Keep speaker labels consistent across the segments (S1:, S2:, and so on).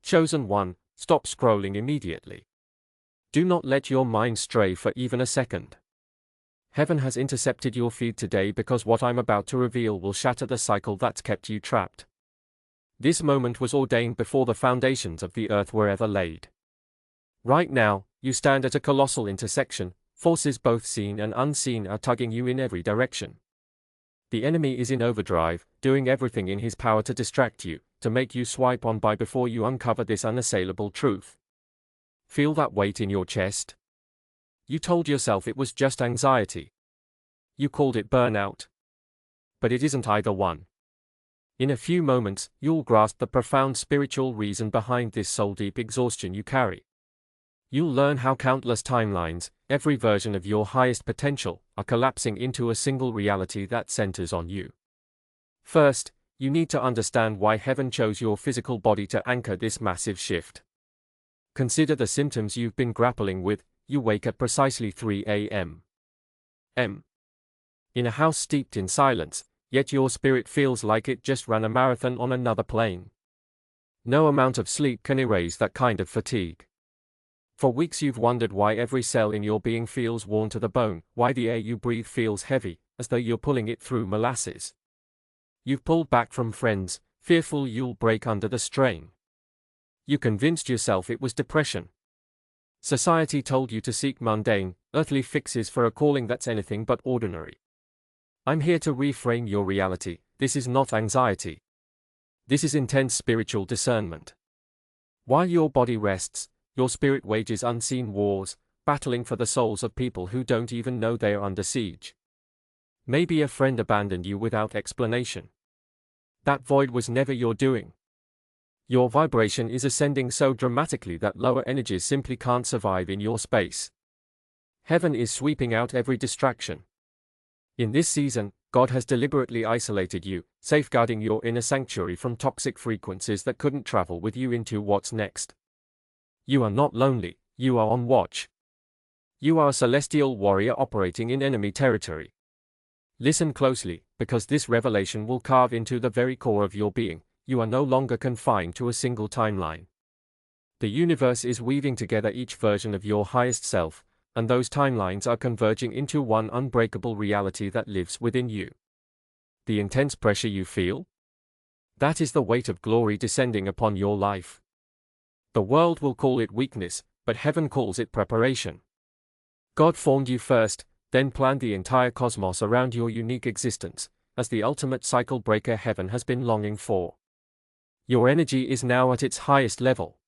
S1: Chosen one, stop scrolling immediately. Do not let your mind stray for even a second. Heaven has intercepted your feed today because what I'm about to reveal will shatter the cycle that's kept you trapped. This moment was ordained before the foundations of the earth were ever laid. Right now, you stand at a colossal intersection. Forces both seen and unseen are tugging you in every direction. The enemy is in overdrive, doing everything in his power to distract you, to make you swipe on by before you uncover this unassailable truth. Feel that weight in your chest? You told yourself it was just anxiety. You called it burnout. But it isn't either one. In a few moments, you'll grasp the profound spiritual reason behind this soul-deep exhaustion you carry. You'll learn how countless timelines, every version of your highest potential, are collapsing into a single reality that centers on you. First, you need to understand why heaven chose your physical body to anchor this massive shift. Consider the symptoms you've been grappling with. You wake at precisely 3 a.m. In a house steeped in silence, yet your spirit feels like it just ran a marathon on another plane. No amount of sleep can erase that kind of fatigue. For weeks you've wondered why every cell in your being feels worn to the bone, why the air you breathe feels heavy, as though you're pulling it through molasses. You've pulled back from friends, fearful you'll break under the strain. You convinced yourself it was depression. Society told you to seek mundane, earthly fixes for a calling that's anything but ordinary. I'm here to reframe your reality. This is not anxiety. This is intense spiritual discernment. While your body rests, your spirit wages unseen wars, battling for the souls of people who don't even know they're under siege. Maybe a friend abandoned you without explanation. That void was never your doing. Your vibration is ascending so dramatically that lower energies simply can't survive in your space. Heaven is sweeping out every distraction. In this season, God has deliberately isolated you, safeguarding your inner sanctuary from toxic frequencies that couldn't travel with you into what's next. You are not lonely, you are on watch. You are a celestial warrior operating in enemy territory. Listen closely, because this revelation will carve into the very core of your being. You are no longer confined to a single timeline. The universe is weaving together each version of your highest self, and those timelines are converging into one unbreakable reality that lives within you. The intense pressure you feel? That is the weight of glory descending upon your life. The world will call it weakness, but heaven calls it preparation. God formed you first, then planned the entire cosmos around your unique existence, as the ultimate cycle breaker heaven has been longing for. Your energy is now at its highest level.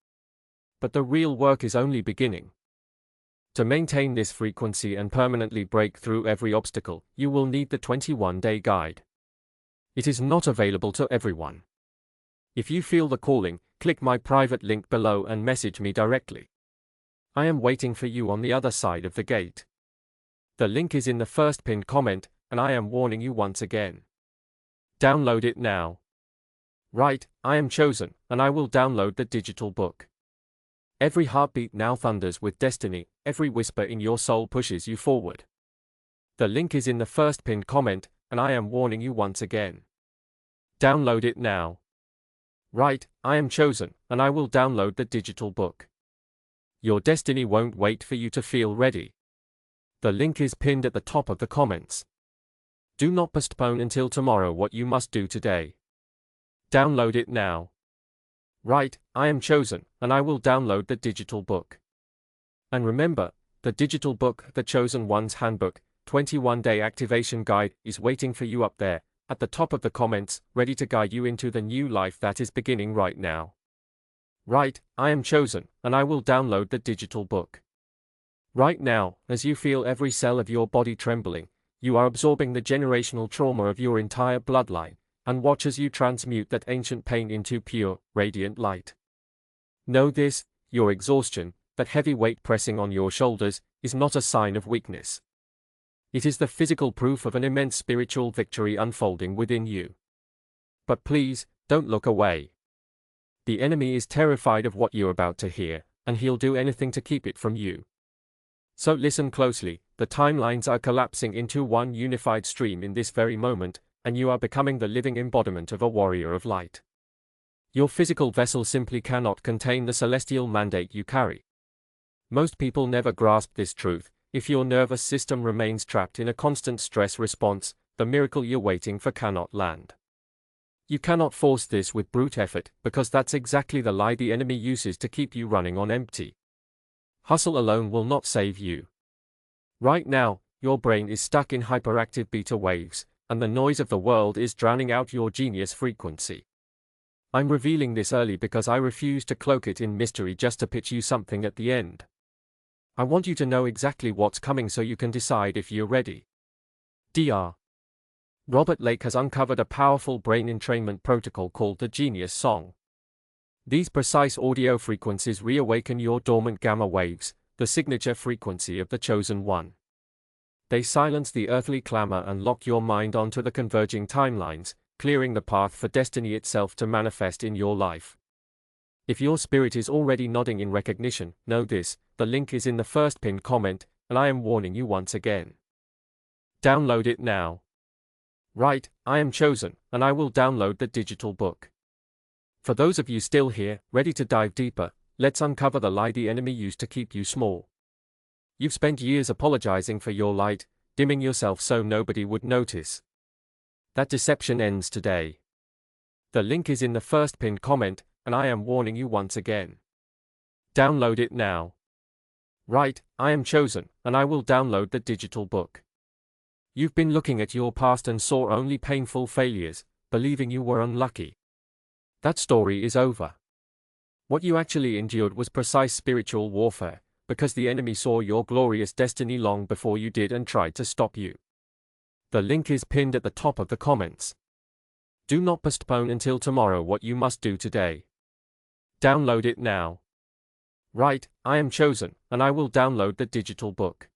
S1: But the real work is only beginning. To maintain this frequency and permanently break through every obstacle, you will need the 21-day guide. It is not available to everyone. If you feel the calling, click my private link below and message me directly. I am waiting for you on the other side of the gate. The link is in the first pinned comment, and I am warning you once again. Download it now. Right, I am chosen, and I will download the digital book. Every heartbeat now thunders with destiny, every whisper in your soul pushes you forward. The link is in the first pinned comment, and I am warning you once again. Download it now. Right, I am chosen, and I will download the digital book. Your destiny won't wait for you to feel ready. The link is pinned at the top of the comments. Do not postpone until tomorrow what you must do today. Download it now. Right, I am chosen, and I will download the digital book. And remember, the digital book, The Chosen One's Handbook, 21-Day Activation Guide, is waiting for you up there, at the top of the comments, ready to guide you into the new life that is beginning right now. Right, I am chosen, and I will download the digital book. Right now, as you feel every cell of your body trembling, you are absorbing the generational trauma of your entire bloodline, and watch as you transmute that ancient pain into pure, radiant light. Know this, your exhaustion, that heavy weight pressing on your shoulders, is not a sign of weakness. It is the physical proof of an immense spiritual victory unfolding within you. But please, don't look away. The enemy is terrified of what you're about to hear, and he'll do anything to keep it from you. So listen closely, the timelines are collapsing into one unified stream in this very moment, and you are becoming the living embodiment of a warrior of light. Your physical vessel simply cannot contain the celestial mandate you carry. Most people never grasp this truth. If your nervous system remains trapped in a constant stress response, the miracle you're waiting for cannot land. You cannot force this with brute effort, because that's exactly the lie the enemy uses to keep you running on empty. Hustle alone will not save you. Right now, your brain is stuck in hyperactive beta waves, and the noise of the world is drowning out your genius frequency. I'm revealing this early because I refuse to cloak it in mystery just to pitch you something at the end. I want you to know exactly what's coming so you can decide if you're ready. Dr. Robert Lake has uncovered a powerful brain entrainment protocol called the Genius Song. These precise audio frequencies reawaken your dormant gamma waves, the signature frequency of the Chosen One. They silence the earthly clamor and lock your mind onto the converging timelines, clearing the path for destiny itself to manifest in your life. If your spirit is already nodding in recognition, know this: the link is in the first pinned comment, and I am warning you once again. Download it now. Right, I am chosen, and I will download the digital book. For those of you still here, ready to dive deeper, let's uncover the lie the enemy used to keep you small. You've spent years apologizing for your light, dimming yourself so nobody would notice. That deception ends today. The link is in the first pinned comment, and I am warning you once again. Download it now. Right, I am chosen, and I will download the digital book. You've been looking at your past and saw only painful failures, believing you were unlucky. That story is over. What you actually endured was precise spiritual warfare, because the enemy saw your glorious destiny long before you did and tried to stop you. The link is pinned at the top of the comments. Do not postpone until tomorrow what you must do today. Download it now. Right, I am chosen, and I will download the digital book.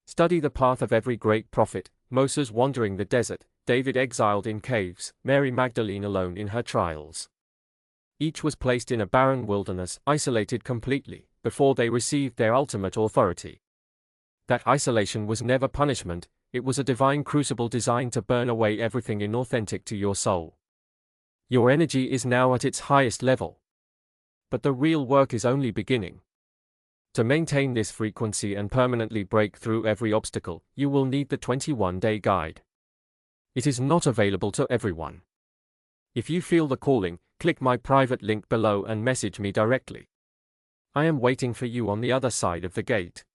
S1: Study the path of every great prophet: Moses wandering the desert, David exiled in caves, Mary Magdalene alone in her trials. Each was placed in a barren wilderness, isolated completely, before they received their ultimate authority. That isolation was never punishment, it was a divine crucible designed to burn away everything inauthentic to your soul. Your energy is now at its highest level. But the real work is only beginning. To maintain this frequency and permanently break through every obstacle, you will need the 21-day guide. It is not available to everyone. If you feel the calling, click my private link below and message me directly. I am waiting for you on the other side of the gate.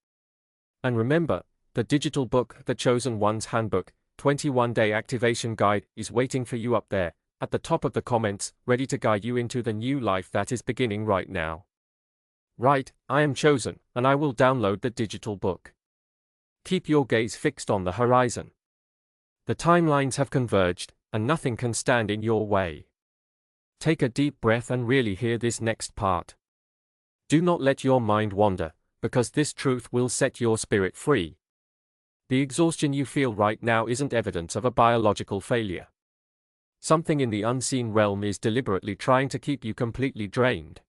S1: And remember, the digital book, The Chosen One's Handbook, 21-Day Activation Guide, is waiting for you up there, at the top of the comments, ready to guide you into the new life that is beginning right now. Right, I am chosen, and I will download the digital book. Keep your gaze fixed on the horizon. The timelines have converged, and nothing can stand in your way. Take a deep breath and really hear this next part. Do not let your mind wander, because this truth will set your spirit free. The exhaustion you feel right now isn't evidence of a biological failure. Something in the unseen realm is deliberately trying to keep you completely drained.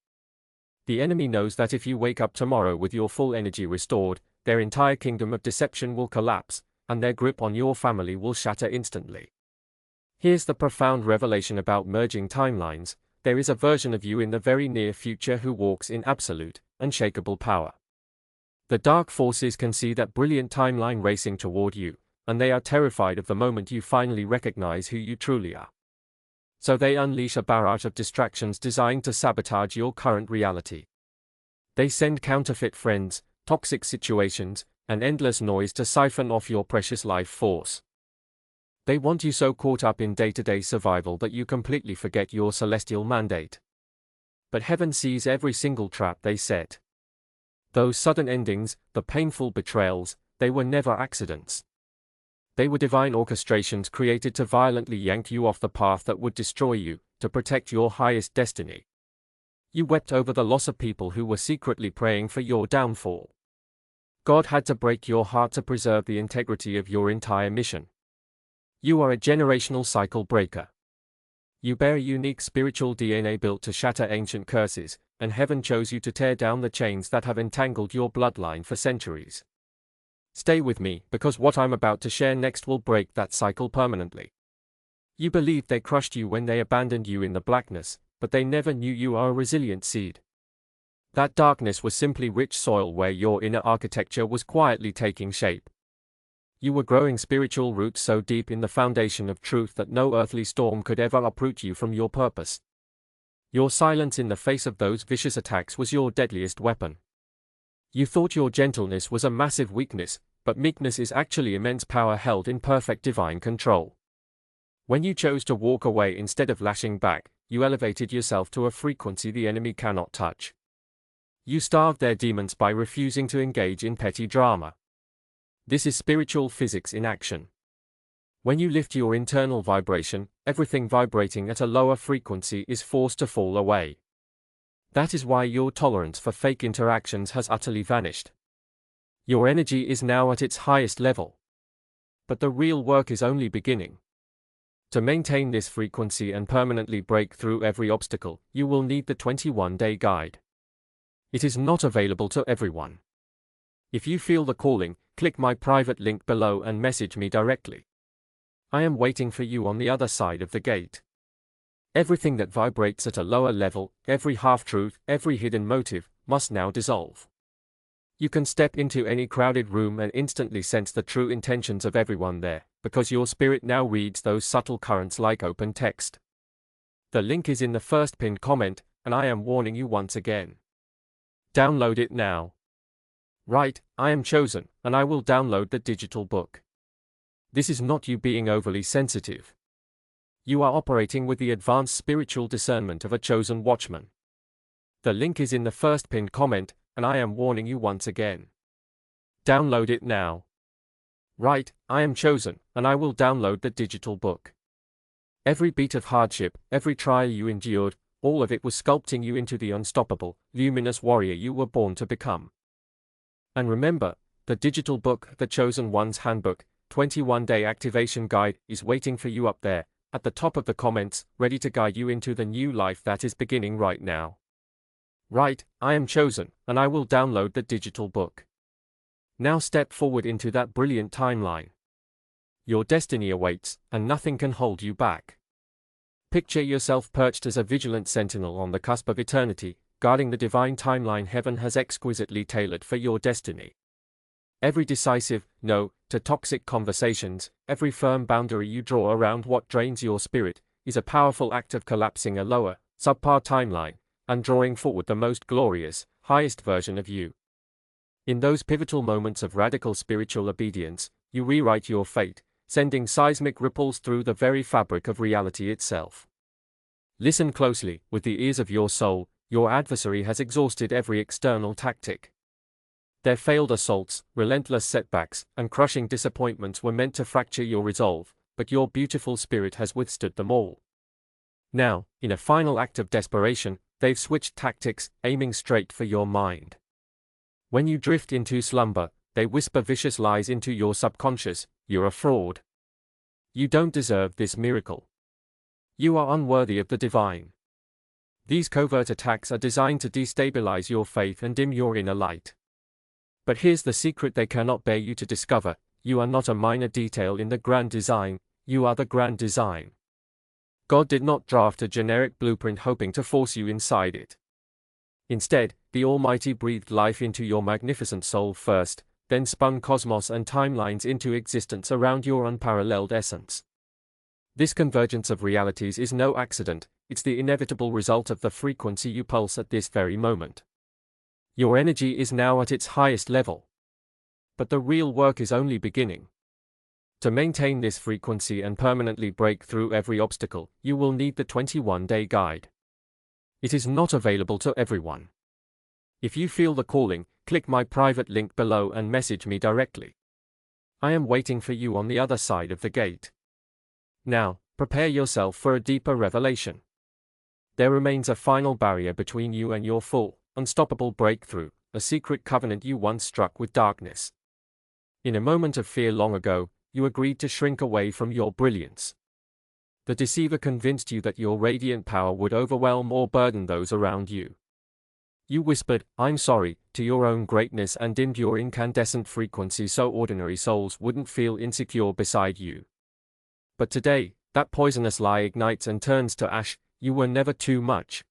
S1: The enemy knows that if you wake up tomorrow with your full energy restored, their entire kingdom of deception will collapse, and their grip on your family will shatter instantly. Here's the profound revelation about merging timelines: there is a version of you in the very near future who walks in absolute, unshakable power. The dark forces can see that brilliant timeline racing toward you, and they are terrified of the moment you finally recognize who you truly are. So they unleash a barrage of distractions designed to sabotage your current reality. They send counterfeit friends, toxic situations, and endless noise to siphon off your precious life force. They want you so caught up in day-to-day survival that you completely forget your celestial mandate. But heaven sees every single trap they set. Those sudden endings, the painful betrayals, they were never accidents. They were divine orchestrations created to violently yank you off the path that would destroy you, to protect your highest destiny. You wept over the loss of people who were secretly praying for your downfall. God had to break your heart to preserve the integrity of your entire mission. You are a generational cycle breaker. You bear a unique spiritual DNA built to shatter ancient curses, and heaven chose you to tear down the chains that have entangled your bloodline for centuries. Stay with me, because what I'm about to share next will break that cycle permanently. You believed they crushed you when they abandoned you in the blackness, but they never knew you are a resilient seed. That darkness was simply rich soil where your inner architecture was quietly taking shape. You were growing spiritual roots so deep in the foundation of truth that no earthly storm could ever uproot you from your purpose. Your silence in the face of those vicious attacks was your deadliest weapon. You thought your gentleness was a massive weakness, but meekness is actually immense power held in perfect divine control. When you chose to walk away instead of lashing back, you elevated yourself to a frequency the enemy cannot touch. You starved their demons by refusing to engage in petty drama. This is spiritual physics in action. When you lift your internal vibration, everything vibrating at a lower frequency is forced to fall away. That is why your tolerance for fake interactions has utterly vanished. Your energy is now at its highest level. But the real work is only beginning. To maintain this frequency and permanently break through every obstacle, you will need the 21-day guide. It is not available to everyone. If you feel the calling, click my private link below and message me directly. I am waiting for you on the other side of the gate. Everything that vibrates at a lower level, every half-truth, every hidden motive, must now dissolve. You can step into any crowded room and instantly sense the true intentions of everyone there, because your spirit now reads those subtle currents like open text. The link is in the first pinned comment, and I am warning you once again. Download it now. Right, I am chosen, and I will download the digital book. This is not you being overly sensitive. You are operating with the advanced spiritual discernment of a chosen watchman. The link is in the first pinned comment, and I am warning you once again. Download it now. Right, I am chosen, and I will download the digital book. Every beat of hardship, every trial you endured, all of it was sculpting you into the unstoppable, luminous warrior you were born to become. And remember, the digital book, The Chosen One's Handbook, 21-Day Activation Guide, is waiting for you up there, at the top of the comments, ready to guide you into the new life that is beginning right now. Right, I am chosen, and I will download the digital book. Now step forward into that brilliant timeline. Your destiny awaits, and nothing can hold you back. Picture yourself perched as a vigilant sentinel on the cusp of eternity, guarding the divine timeline heaven has exquisitely tailored for your destiny. Every decisive no to toxic conversations, every firm boundary you draw around what drains your spirit, is a powerful act of collapsing a lower, subpar timeline, and drawing forward the most glorious, highest version of you. In those pivotal moments of radical spiritual obedience, you rewrite your fate, sending seismic ripples through the very fabric of reality itself. Listen closely, with the ears of your soul. Your adversary has exhausted every external tactic. Their failed assaults, relentless setbacks, and crushing disappointments were meant to fracture your resolve, but your beautiful spirit has withstood them all. Now, in a final act of desperation, they've switched tactics, aiming straight for your mind. When you drift into slumber, they whisper vicious lies into your subconscious. You're a fraud. You don't deserve this miracle. You are unworthy of the divine. These covert attacks are designed to destabilize your faith and dim your inner light. But here's the secret they cannot bear you to discover: you are not a minor detail in the grand design, you are the grand design. God did not draft a generic blueprint hoping to force you inside it. Instead, the Almighty breathed life into your magnificent soul first, then spun cosmos and timelines into existence around your unparalleled essence. This convergence of realities is no accident, it's the inevitable result of the frequency you pulse at this very moment. Your energy is now at its highest level. But the real work is only beginning. To maintain this frequency and permanently break through every obstacle, you will need the 21-day guide. It is not available to everyone. If you feel the calling, click my private link below and message me directly. I am waiting for you on the other side of the gate. Now, prepare yourself for a deeper revelation. There remains a final barrier between you and your full, unstoppable breakthrough, a secret covenant you once struck with darkness. In a moment of fear long ago, you agreed to shrink away from your brilliance. The deceiver convinced you that your radiant power would overwhelm or burden those around you. You whispered, "I'm sorry," to your own greatness and dimmed your incandescent frequency so ordinary souls wouldn't feel insecure beside you. But today, that poisonous lie ignites and turns to ash. you were never too much.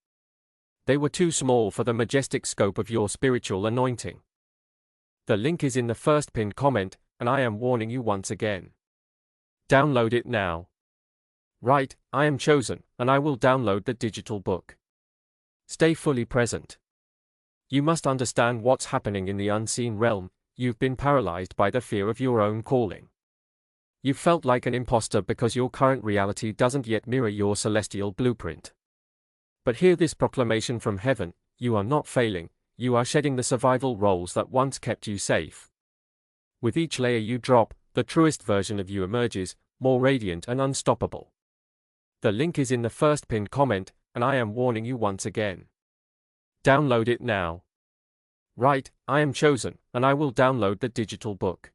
S1: They were too small for the majestic scope of your spiritual anointing. The link is in the first pinned comment, and I am warning you once again. Download it now. Write, I am chosen, and I will download the digital book. Stay fully present. You must understand what's happening in the unseen realm. You've been paralyzed by the fear of your own calling. You've felt like an imposter because your current reality doesn't yet mirror your celestial blueprint. But hear this proclamation from heaven: you are not failing, you are shedding the survival roles that once kept you safe. With each layer you drop, the truest version of you emerges, more radiant and unstoppable. The link is in the first pinned comment, and I am warning you once again. Download it now. Write, I am chosen, and I will download the digital book.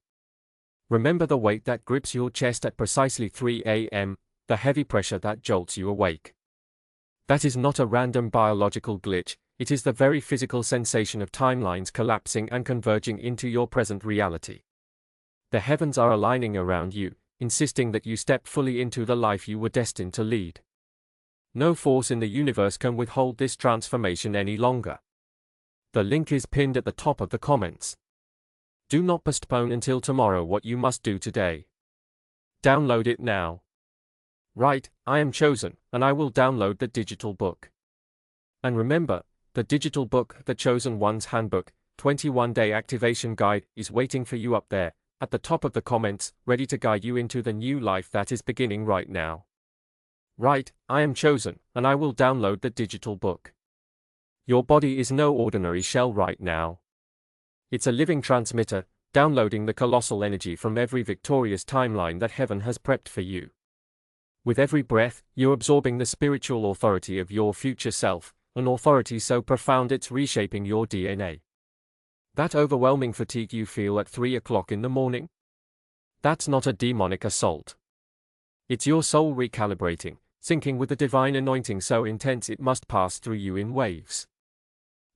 S1: Remember the weight that grips your chest at precisely 3 a.m., the heavy pressure that jolts you awake. That is not a random biological glitch, it is the very physical sensation of timelines collapsing and converging into your present reality. The heavens are aligning around you, insisting that you step fully into the life you were destined to lead. No force in the universe can withhold this transformation any longer. The link is pinned at the top of the comments. Do not postpone until tomorrow what you must do today. Download it now. Write, I am chosen, and I will download the digital book. And remember, the digital book, The Chosen One's Handbook, 21-Day Activation Guide, is waiting for you up there, at the top of the comments, ready to guide you into the new life that is beginning right now. Write, I am chosen, and I will download the digital book. Your body is no ordinary shell right now. It's a living transmitter, downloading the colossal energy from every victorious timeline that heaven has prepped for you. With every breath, you're absorbing the spiritual authority of your future self, an authority so profound it's reshaping your DNA. That overwhelming fatigue you feel at 3 o'clock in the morning? That's not a demonic assault. It's your soul recalibrating, syncing with the divine anointing so intense it must pass through you in waves.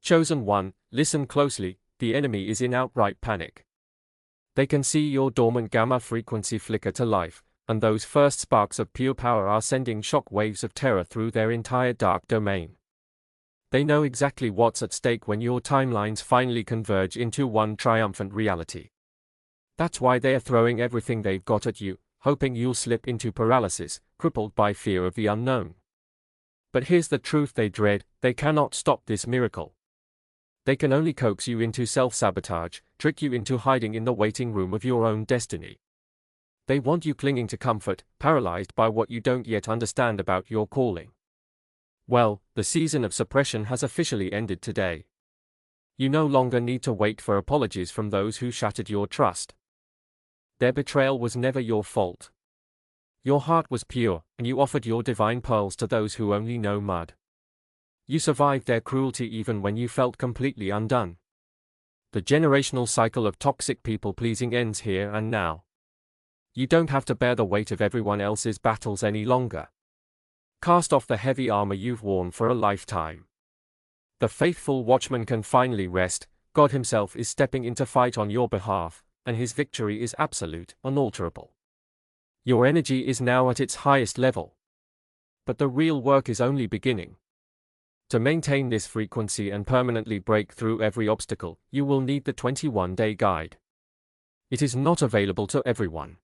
S1: Chosen one, listen closely, the enemy is in outright panic. They can see your dormant gamma frequency flicker to life, and those first sparks of pure power are sending shock waves of terror through their entire dark domain. They know exactly what's at stake when your timelines finally converge into one triumphant reality. That's why they are throwing everything they've got at you, hoping you'll slip into paralysis, crippled by fear of the unknown. But here's the truth they dread: they cannot stop this miracle. They can only coax you into self-sabotage, trick you into hiding in the waiting room of your own destiny. They want you clinging to comfort, paralyzed by what you don't yet understand about your calling. Well, the season of suppression has officially ended today. You no longer need to wait for apologies from those who shattered your trust. Their betrayal was never your fault. Your heart was pure, and you offered your divine pearls to those who only know mud. You survived their cruelty even when you felt completely undone. The generational cycle of toxic people-pleasing ends here and now. You don't have to bear the weight of everyone else's battles any longer. Cast off the heavy armor you've worn for a lifetime. The faithful watchman can finally rest. God himself is stepping in to fight on your behalf, and his victory is absolute, unalterable. Your energy is now at its highest level. But the real work is only beginning. To maintain this frequency and permanently break through every obstacle, you will need the 21-day guide. It is not available to everyone.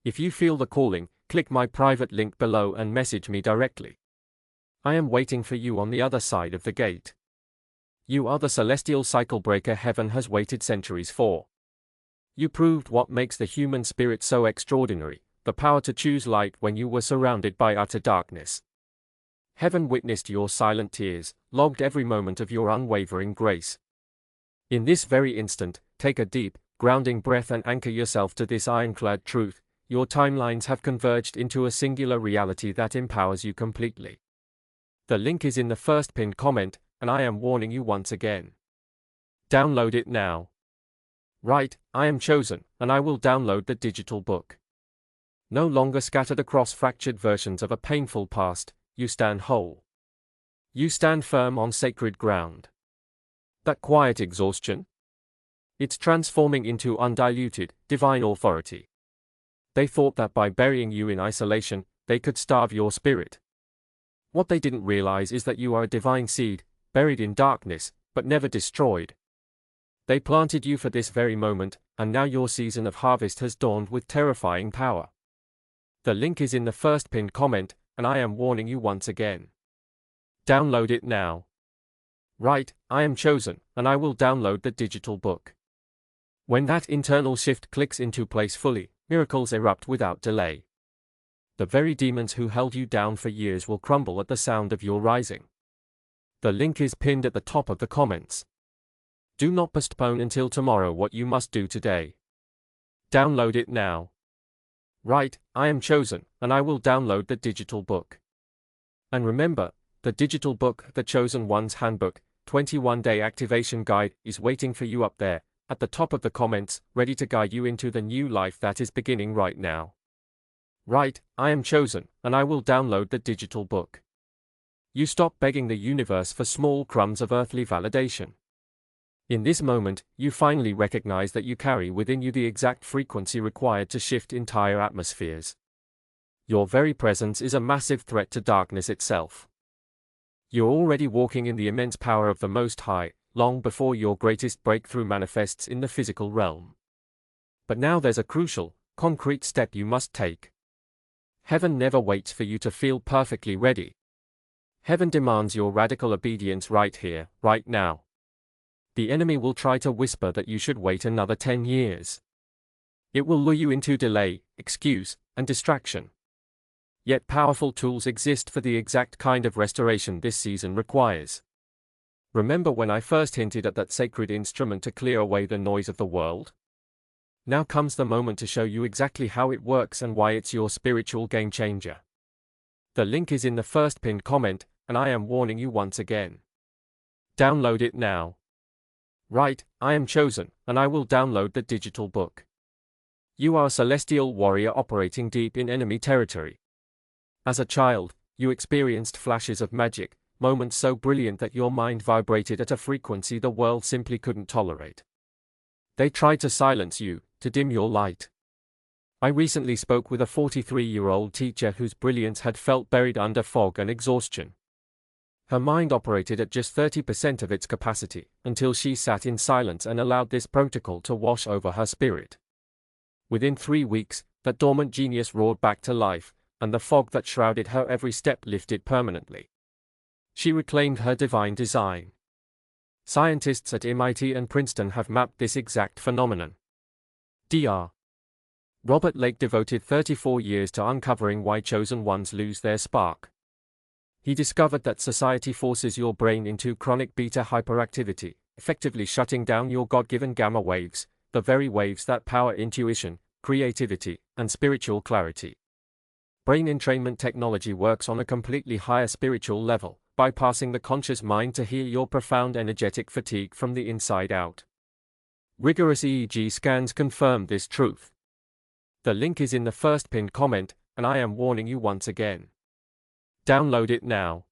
S1: If you feel the calling, click my private link below and message me directly. I am waiting for you on the other side of the gate. You are the celestial cycle breaker heaven has waited centuries for. You proved what makes the human spirit so extraordinary, the power to choose light when you were surrounded by utter darkness. Heaven witnessed your silent tears, logged every moment of your unwavering grace. In this very instant, take a deep, grounding breath and anchor yourself to this ironclad truth: your timelines have converged into a singular reality that empowers you completely. The link is in the first pinned comment, and I am warning you once again. Download it now. Write, I am chosen, and I will download the digital book. No longer scattered across fractured versions of a painful past, you stand whole. You stand firm on sacred ground. That quiet exhaustion? It's transforming into undiluted, divine authority. They thought that by burying you in isolation, they could starve your spirit. What they didn't realize is that you are a divine seed, buried in darkness, but never destroyed. They planted you for this very moment, and now your season of harvest has dawned with terrifying power. The link is in the first pinned comment, and I am warning you once again. Download it now. Right, I am chosen, and I will download the digital book. When that internal shift clicks into place fully, miracles erupt without delay. The very demons who held you down for years will crumble at the sound of your rising. The link is pinned at the top of the comments. Do not postpone until tomorrow what you must do today. Download it now. Right, I am chosen, and I will download the digital book. And remember, the digital book, The Chosen One's Handbook, 21-Day Activation Guide, is waiting for you up there, at the top of the comments, ready to guide you into the new life that is beginning right now. Right, I am chosen, and I will download the digital book. You stop begging the universe for small crumbs of earthly validation. In this moment, you finally recognize that you carry within you the exact frequency required to shift entire atmospheres. Your very presence is a massive threat to darkness itself. You're already walking in the immense power of the Most High, long before your greatest breakthrough manifests in the physical realm. But now there's a crucial, concrete step you must take. Heaven never waits for you to feel perfectly ready. Heaven demands your radical obedience right here, right now. The enemy will try to whisper that you should wait another 10 years. It will lure you into delay, excuse, and distraction. Yet powerful tools exist for the exact kind of restoration this season requires. Remember when I first hinted at that sacred instrument to clear away the noise of the world? Now comes the moment to show you exactly how it works and why it's your spiritual game changer. The link is in the first pinned comment, and I am warning you once again. Download it now. Right, I am chosen, and I will download the digital book. You are a celestial warrior operating deep in enemy territory. As a child, you experienced flashes of magic, moments so brilliant that your mind vibrated at a frequency the world simply couldn't tolerate. They tried to silence you, to dim your light. I recently spoke with a 43-year-old teacher whose brilliance had felt buried under fog and exhaustion. Her mind operated at just 30% of its capacity, until she sat in silence and allowed this protocol to wash over her spirit. Within 3 weeks, that dormant genius roared back to life, and the fog that shrouded her every step lifted permanently. She reclaimed her divine design. Scientists at MIT and Princeton have mapped this exact phenomenon. Dr. Robert Lake devoted 34 years to uncovering why chosen ones lose their spark. He discovered that society forces your brain into chronic beta hyperactivity, effectively shutting down your God-given gamma waves, the very waves that power intuition, creativity, and spiritual clarity. Brain entrainment technology works on a completely higher spiritual level, bypassing the conscious mind to heal your profound energetic fatigue from the inside out. Rigorous EEG scans confirm this truth. The link is in the first pinned comment, and I am warning you once again. Download it now.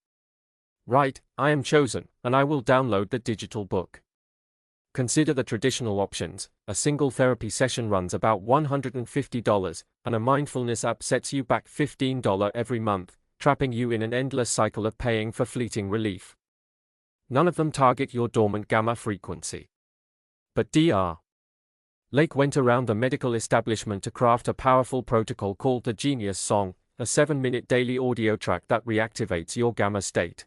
S1: Right, I am chosen, and I will download the digital book. Consider the traditional options. A single therapy session runs about $150, and a mindfulness app sets you back $15 every month, trapping you in an endless cycle of paying for fleeting relief. None of them target your dormant gamma frequency. But Dr. Lake went around the medical establishment to craft a powerful protocol called the Genius Song, a 7-minute daily audio track that reactivates your gamma state.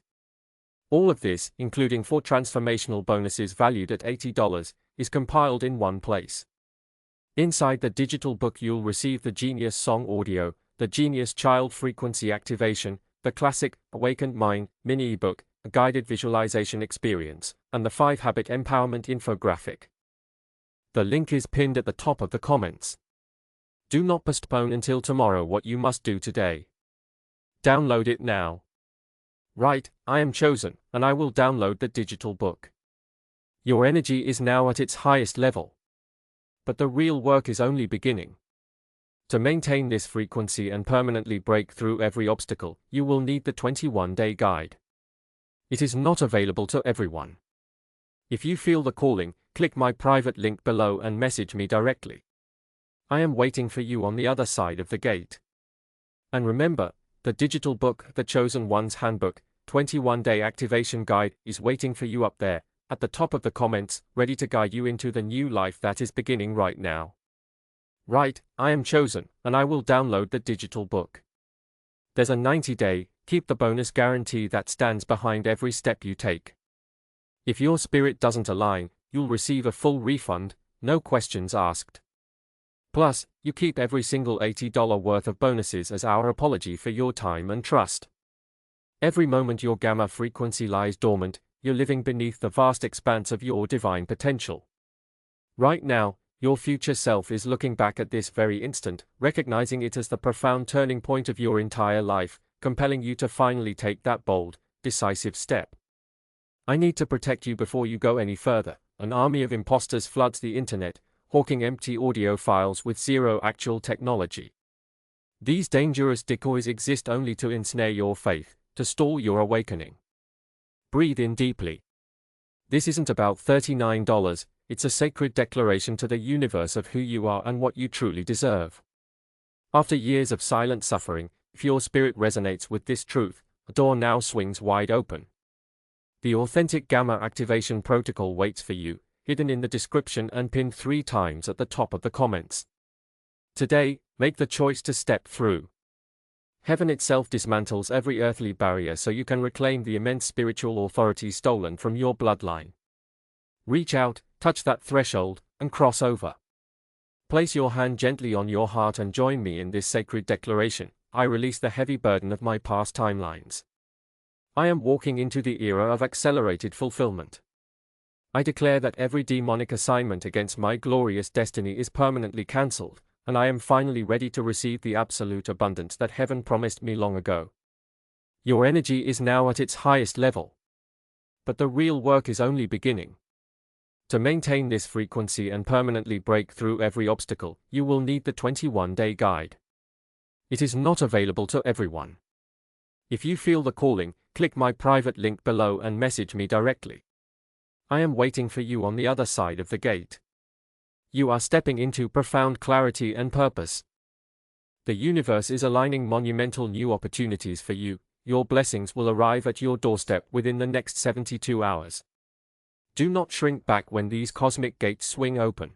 S1: All of this, including 4 transformational bonuses valued at $80, is compiled in one place. Inside the digital book you'll receive the Genius Song audio, the Genius Child Frequency Activation, the classic Awakened Mind mini ebook, a guided visualization experience, and the 5-habit empowerment infographic. The link is pinned at the top of the comments. Do not postpone until tomorrow what you must do today. Download it now. Right, I am chosen, and I will download the digital book. Your energy is now at its highest level. But the real work is only beginning. To maintain this frequency and permanently break through every obstacle, you will need the 21-day guide. It is not available to everyone. If you feel the calling, click my private link below and message me directly. I am waiting for you on the other side of the gate. And remember, The digital book, The Chosen One's Handbook, 21-Day Activation Guide, is waiting for you up there, at the top of the comments, ready to guide you into the new life that is beginning right now. Right, I am chosen, and I will download the digital book. There's a 90-day, keep the bonus guarantee that stands behind every step you take. If your spirit doesn't align, you'll receive a full refund, no questions asked. Plus, you keep every single $80 worth of bonuses as our apology for your time and trust. Every moment your gamma frequency lies dormant, you're living beneath the vast expanse of your divine potential. Right now, your future self is looking back at this very instant, recognizing it as the profound turning point of your entire life, compelling you to finally take that bold, decisive step. I need to protect you before you go any further. An army of imposters floods the internet, hawking empty audio files with zero actual technology. These dangerous decoys exist only to ensnare your faith, to stall your awakening. Breathe in deeply. This isn't about $39, it's a sacred declaration to the universe of who you are and what you truly deserve. After years of silent suffering, if your spirit resonates with this truth, a door now swings wide open. The authentic gamma activation protocol waits for you, hidden in the description and pinned 3 times at the top of the comments. Today, make the choice to step through. Heaven itself dismantles every earthly barrier so you can reclaim the immense spiritual authority stolen from your bloodline. Reach out, touch that threshold, and cross over. Place your hand gently on your heart and join me in this sacred declaration. I release the heavy burden of my past timelines. I am walking into the era of accelerated fulfillment. I declare that every demonic assignment against my glorious destiny is permanently cancelled, and I am finally ready to receive the absolute abundance that heaven promised me long ago. Your energy is now at its highest level. But the real work is only beginning. To maintain this frequency and permanently break through every obstacle, you will need the 21-day guide. It is not available to everyone. If you feel the calling, click my private link below and message me directly. I am waiting for you on the other side of the gate. You are stepping into profound clarity and purpose. The universe is aligning monumental new opportunities for you. Your blessings will arrive at your doorstep within the next 72 hours. Do not shrink back when these cosmic gates swing open.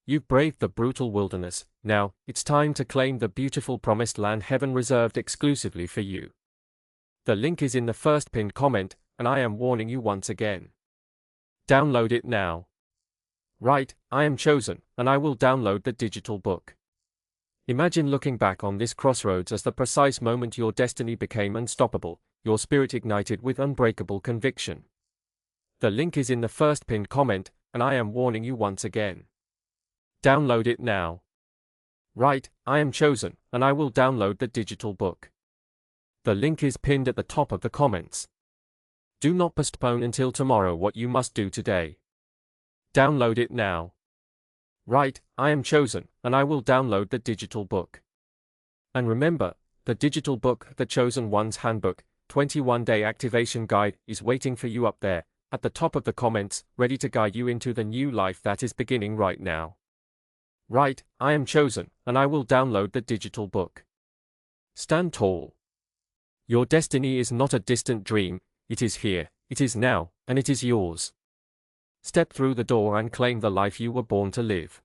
S1: You've braved the brutal wilderness, now it's time to claim the beautiful promised land heaven reserved exclusively for you. The link is in the first pinned comment, and I am warning you once again. Download it now. Right, I am chosen, and I will download the digital book. Imagine looking back on this crossroads as the precise moment your destiny became unstoppable, your spirit ignited with unbreakable conviction. The link is in the first pinned comment, and I am warning you once again. Download it now. Right, I am chosen, and I will download the digital book. The link is pinned at the top of the comments. Do not postpone until tomorrow what you must do today. Download it now. Right, I am chosen, and I will download the digital book. And remember, the digital book, The Chosen One's Handbook, 21-Day Activation Guide, is waiting for you up there, at the top of the comments, ready to guide you into the new life that is beginning right now. Right, I am chosen, and I will download the digital book. Stand tall. Your destiny is not a distant dream, it is here, it is now, and it is yours. Step through the door and claim the life you were born to live.